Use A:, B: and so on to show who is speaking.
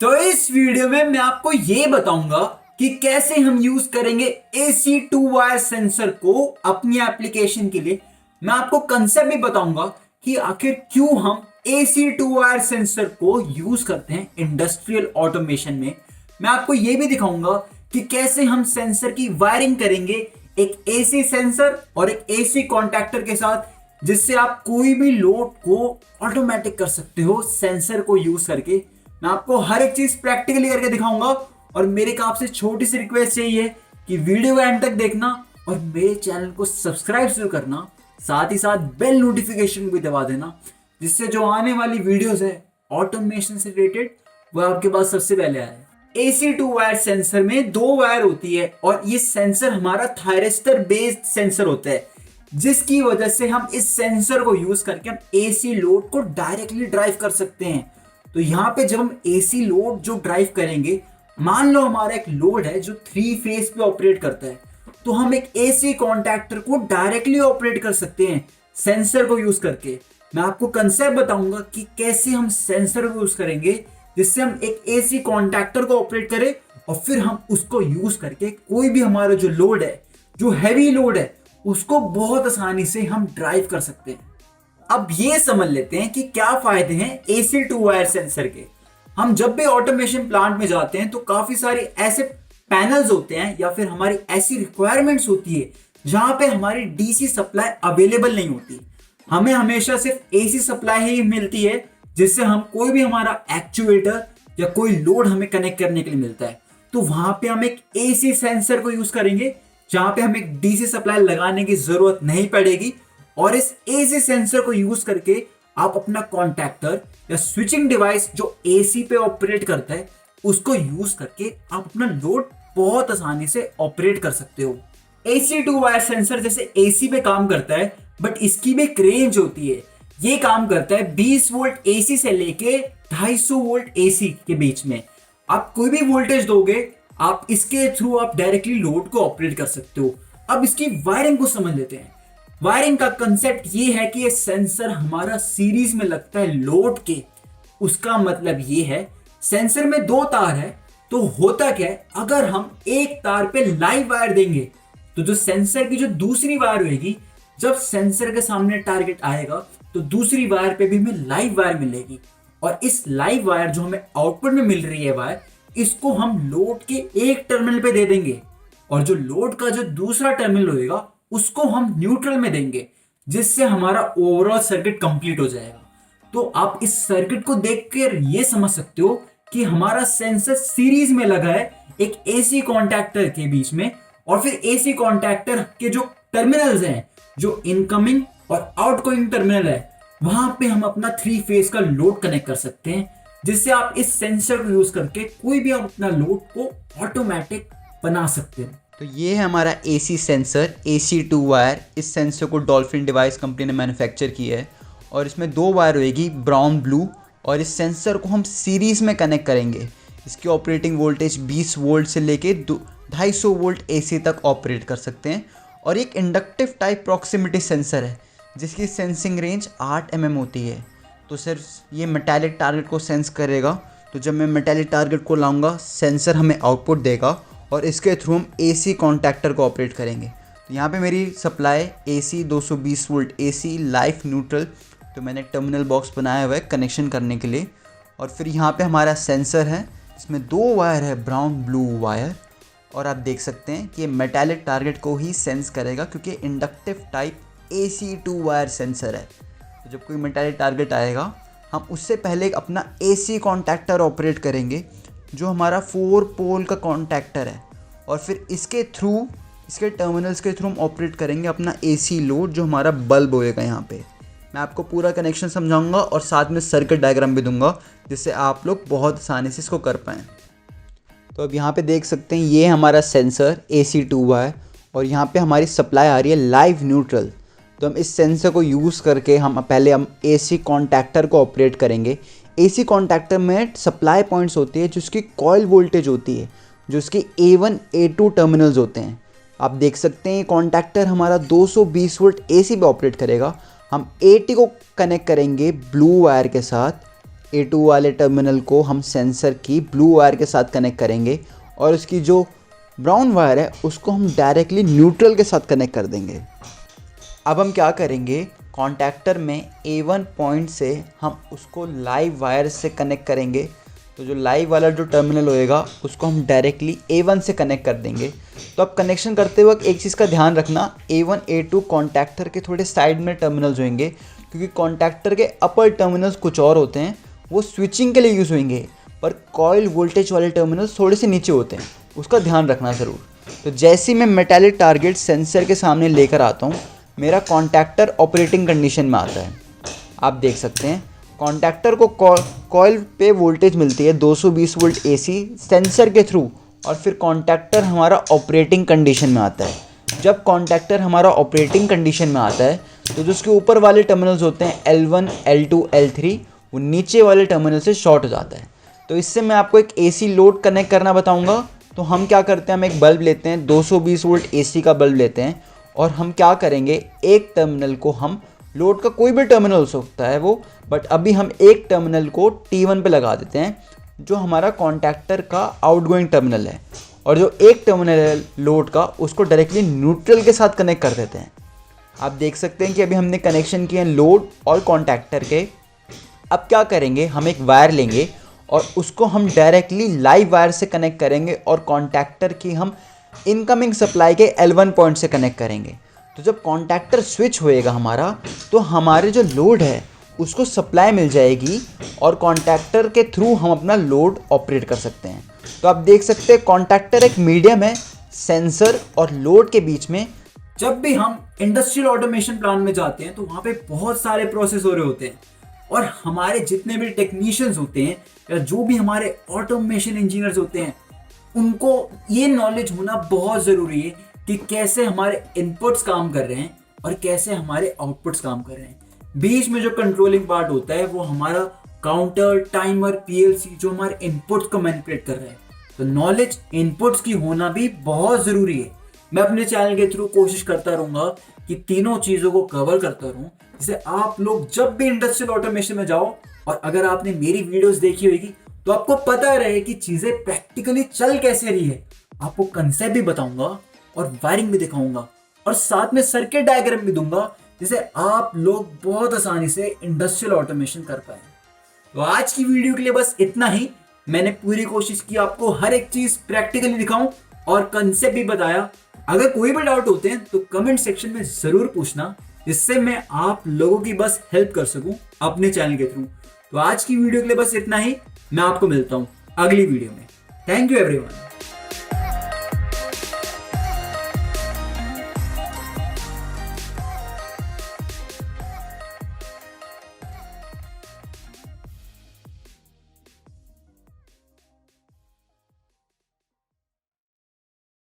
A: तो इस वीडियो में मैं आपको ये बताऊंगा कि कैसे हम यूज करेंगे AC टू वायर सेंसर को अपनी एप्लीकेशन के लिए। मैं आपको कंसेप्ट भी बताऊंगा कि आखिर क्यों हम AC टू वायर सेंसर को यूज करते हैं इंडस्ट्रियल ऑटोमेशन में। मैं आपको ये भी दिखाऊंगा कि कैसे हम सेंसर की वायरिंग करेंगे एक AC सेंसर और एक AC कॉन्टैक्टर के साथ, जिससे आप कोई भी लोड को ऑटोमेटिक कर सकते हो सेंसर को यूज करके। मैं आपको हर एक चीज प्रैक्टिकली करके दिखाऊंगा और मेरे को आपसे छोटी सी रिक्वेस्ट चाहिए कि वीडियो को एंड तक देखना और मेरे चैनल को सब्सक्राइब जरूर करना, साथ ही साथ बेल नोटिफिकेशन भी दबा देना, जिससे जो आने वाली वीडियोस है ऑटोमेशन से रिलेटेड वो आपके पास सबसे पहले आए। AC टू वायर सेंसर में दो वायर होती है और ये सेंसर हमारा थायरिस्टर बेस्ड सेंसर होता है, जिसकी वजह से हम इस सेंसर को यूज करके हम AC लोड को डायरेक्टली ड्राइव कर सकते हैं। तो यहाँ पे जब हम AC लोड जो ड्राइव करेंगे, मान लो हमारा एक लोड है जो 3 फेज पे ऑपरेट करता है, तो हम एक AC कॉन्टैक्टर को डायरेक्टली ऑपरेट कर सकते हैं सेंसर को यूज करके। मैं आपको कंसेप्ट बताऊंगा कि कैसे हम सेंसर को यूज करेंगे जिससे हम एक AC कॉन्टैक्टर को ऑपरेट करें और फिर हम उसको यूज करके कोई भी हमारा जो लोड है, जो हैवी लोड है, उसको बहुत आसानी से हम ड्राइव कर सकते हैं। अब ये समझ लेते हैं कि क्या फायदे हैं AC टू वायर सेंसर के। हम जब भी ऑटोमेशन प्लांट में जाते हैं तो काफी सारे ऐसे पैनल्स होते हैं या फिर हमारी ऐसी रिक्वायरमेंट्स होती है जहां पे हमारी DC सप्लाई अवेलेबल नहीं होती। हमें हमेशा सिर्फ AC सप्लाई ही मिलती है, जिससे हम कोई भी हमारा एक्चुएटर या कोई लोड हमें कनेक्ट करने के लिए मिलता है। तो वहां पे हम एक AC सेंसर को यूज करेंगे जहां पे हमें DC सप्लाई लगाने की जरूरत नहीं पड़ेगी और इस AC सेंसर को यूज करके आप अपना कॉन्टैक्टर या स्विचिंग डिवाइस जो AC पे ऑपरेट करता है उसको यूज करके आप अपना लोड बहुत आसानी से ऑपरेट कर सकते हो। AC टू वायर सेंसर जैसे AC पे काम करता है, बट इसकी भी एक रेंज होती है। ये काम करता है 20 वोल्ट AC से लेके 250 वोल्ट AC के बीच में। आप कोई भी वोल्टेज दोगे, आप इसके थ्रू आप डायरेक्टली लोड को ऑपरेट कर सकते हो। अब इसकी वायरिंग को समझ लेते हैं। वायरिंग का कंसेप्ट ये है कि ये सेंसर हमारा सीरीज में लगता है लोड के। उसका मतलब ये है सेंसर में दो तार है, तो होता क्या है, अगर हम एक तार पे लाइव वायर देंगे तो जो सेंसर की जो दूसरी वायर होगी, जब सेंसर के सामने टारगेट आएगा तो दूसरी वायर पे भी हमें लाइव वायर मिलेगी और इस लाइव वायर जो हमें आउटपुट में मिल रही है वायर, इसको हम लोड के एक टर्मिनल पे दे देंगे और जो लोड का जो दूसरा टर्मिनल होगा उसको हम न्यूट्रल में देंगे, जिससे हमारा ओवरऑल सर्किट कंप्लीट हो जाएगा। तो आप इस सर्किट को देखकर ये समझ सकते हो कि हमारा सेंसर सीरीज में लगा है एक AC कॉन्टैक्टर के बीच में, और फिर AC कॉन्टैक्टर के जो टर्मिनल्स हैं, जो इनकमिंग और आउटगोइंग टर्मिनल है, वहां पे हम अपना 3 फेज का लोड कनेक्ट कर सकते हैं, जिससे आप इस सेंसर को यूज करके कोई भी आप अपना लोड को ऑटोमेटिक बना सकते हैं।
B: तो ये है हमारा AC sensor, AC two wire. इस सेंसर को डॉल्फिन डिवाइस कंपनी ने मैन्युफैक्चर किया है और इसमें दो वायर होएगी, ब्राउन ब्लू, और इस सेंसर को हम सीरीज़ में कनेक्ट करेंगे। इसकी ऑपरेटिंग वोल्टेज 20 वोल्ट से लेके 250 वोल्ट AC तक ऑपरेट कर सकते हैं और एक इंडक्टिव टाइप प्रॉक्सिमिटी सेंसर है जिसकी सेंसिंग रेंज 8 mm होती है। तो सिर्फ ये मेटालिक टारगेट को सेंस करेगा। तो जब मैं मेटालिक टारगेट को लाऊंगा, सेंसर हमें आउटपुट देगा और इसके थ्रू हम AC कॉन्टैक्टर को ऑपरेट करेंगे। तो यहाँ पे मेरी supply AC 220 volt AC life neutral, तो मैंने टर्मिनल बॉक्स बनाया हुआ है कनेक्शन करने के लिए। और फिर यहाँ पे हमारा सेंसर है, इसमें दो वायर है, ब्राउन ब्लू वायर, और आप देख सकते हैं कि ये मेटालिक टारगेट को ही सेंस करेगा क्योंकि inductive type AC two wire sensor है। तो जब कोई मेटालिक टारगेट आएगा, हम उससे पहले अपना AC कॉन्टैक्टर ऑपरेट करेंगे जो हमारा 4 पोल का कॉन्टैक्टर है, और फिर इसके थ्रू, इसके टर्मिनल्स के थ्रू हम ऑपरेट करेंगे अपना AC लोड जो हमारा बल्ब होएगा। यहाँ पे मैं आपको पूरा कनेक्शन समझाऊंगा और साथ में सर्किट डायग्राम भी दूंगा, जिससे आप लोग बहुत आसानी से इसको कर पाएँ। तो अब यहाँ पे देख सकते हैं ये हमारा सेंसर AC टू वायर और यहाँ पे हमारी सप्लाई आ रही है लाइव न्यूट्रल। तो हम इस सेंसर को यूज़ करके हम AC कॉन्टैक्टर को ऑपरेट करेंगे। AC कॉन्टैक्टर में सप्लाई पॉइंट्स होती है जिसकी कॉइल वोल्टेज होती है, जो इसके A1 A2 टर्मिनल्स होते हैं। आप देख सकते हैं ये कॉन्टैक्टर हमारा 220 वोल्ट AC पे ऑपरेट करेगा। हम AT को कनेक्ट करेंगे ब्लू वायर के साथ A2 वाले टर्मिनल को हम सेंसर की ब्लू वायर के साथ कनेक्ट करेंगे और उसकी जो ब्राउन वायर है उसको हम डायरेक्टली न्यूट्रल के साथ कनेक्ट कर देंगे। अब हम क्या करेंगे, कॉन्टैक्टर में A1 पॉइंट से हम उसको लाइव वायर से कनेक्ट करेंगे। तो जो लाइव वाला जो टर्मिनल होएगा उसको हम डायरेक्टली A1 से कनेक्ट कर देंगे। तो अब कनेक्शन करते वक्त एक चीज़ का ध्यान रखना, A1 A2 कॉन्टैक्टर के थोड़े साइड में टर्मिनल्स होंगे, क्योंकि कॉन्टैक्टर के अपर टर्मिनल्स कुछ और होते हैं, वो स्विचिंग के लिए यूज़ होंगे, पर कॉइल वोल्टेज वाले टर्मिनल्स थोड़े से नीचे होते हैं, उसका ध्यान रखना ज़रूर। तो जैसे ही मैं मेटालिक टारगेट सेंसर के सामने लेकर आता हूँ, मेरा कॉन्टैक्टर ऑपरेटिंग कंडीशन में आता है। आप देख सकते हैं कॉन्टैक्टर को कॉइल पे वोल्टेज मिलती है 220 वोल्ट AC सेंसर के थ्रू, और फिर कॉन्टैक्टर हमारा ऑपरेटिंग कंडीशन में आता है। जब कॉन्टैक्टर हमारा ऑपरेटिंग कंडीशन में आता है तो जो उसके ऊपर वाले टर्मिनल्स होते हैं L1, L2, L3, वो नीचे वाले टर्मिनल से शॉर्ट हो जाता है। तो इससे मैं आपको एक AC लोड कनेक्ट करना बताऊँगा। तो हम क्या करते हैं, हम एक बल्ब लेते हैं, 220 वोल्ट AC का बल्ब लेते हैं, और हम क्या करेंगे, एक टर्मिनल को हम लोड का कोई भी टर्मिनल हो सकता है वो, बट अभी हम एक टर्मिनल को T1 पे लगा देते हैं जो हमारा कॉन्टैक्टर का आउटगोइंग टर्मिनल है, और जो एक टर्मिनल है लोड का उसको डायरेक्टली न्यूट्रल के साथ कनेक्ट कर देते हैं। आप देख सकते हैं कि अभी हमने कनेक्शन किए हैं लोड और कॉन्टैक्टर के। अब क्या करेंगे, हम एक वायर लेंगे और उसको हम डायरेक्टली लाइव वायर से कनेक्ट करेंगे और कॉन्टैक्टर की हम इनकमिंग सप्लाई के L1 पॉइंट से कनेक्ट करेंगे। तो जब कॉन्टैक्टर स्विच होएगा हमारा, तो हमारे जो लोड है उसको सप्लाई मिल जाएगी और कॉन्टैक्टर के थ्रू हम अपना लोड ऑपरेट कर सकते हैं। तो आप देख सकते हैं कॉन्टैक्टर एक मीडियम है सेंसर और लोड के बीच में।
A: जब भी हम इंडस्ट्रियल ऑटोमेशन प्लांट में जाते हैं तो वहां पे बहुत सारे प्रोसेस हो रहे होते हैं, और हमारे जितने भी टेक्नीशियंस होते हैं या जो भी हमारे ऑटोमेशन इंजीनियर्स होते हैं, उनको ये नॉलेज होना बहुत ज़रूरी है कि कैसे हमारे इनपुट्स काम कर रहे हैं और कैसे हमारे आउटपुट्स काम कर रहे हैं। बीच में जो कंट्रोलिंग पार्ट होता है वो हमारा काउंटर, टाइमर, PLC जो हमारे इनपुट्स को मैनिपुलेट कर रहे हैं। तो नॉलेज इनपुट्स की होना भी बहुत ज़रूरी है। मैं अपने चैनल के थ्रू कोशिश करता रहूँगा कि तीनों चीज़ों को कवर करता रहूँ, जिससे आप लोग जब भी इंडस्ट्रियल ऑटोमेशन में जाओ, और अगर आपने मेरी वीडियोस देखी होगी तो आपको पता रहे कि चीज़ें प्रैक्टिकली चल कैसे रही है। आपको कंसेप्ट भी बताऊंगा और वायरिंग भी दिखाऊंगा, और साथ में सर्किट डायग्राम भी दूंगा, जिससे आप लोग बहुत आसानी से इंडस्ट्रियल ऑटोमेशन कर पाए। तो आज की वीडियो के लिए बस इतना ही। मैंने पूरी कोशिश की आपको हर एक चीज प्रैक्टिकली दिखाऊं और कंसेप्ट भी बताया। अगर कोई भी डाउट होते हैं तो कमेंट सेक्शन में जरूर पूछना, जिससे मैं आप लोगों की बस हेल्प कर सकूं अपने चैनल के थ्रू। तो आज की वीडियो के लिए बस इतना ही। मैं आपको मिलता हूं अगली वीडियो में। Thank you everyone.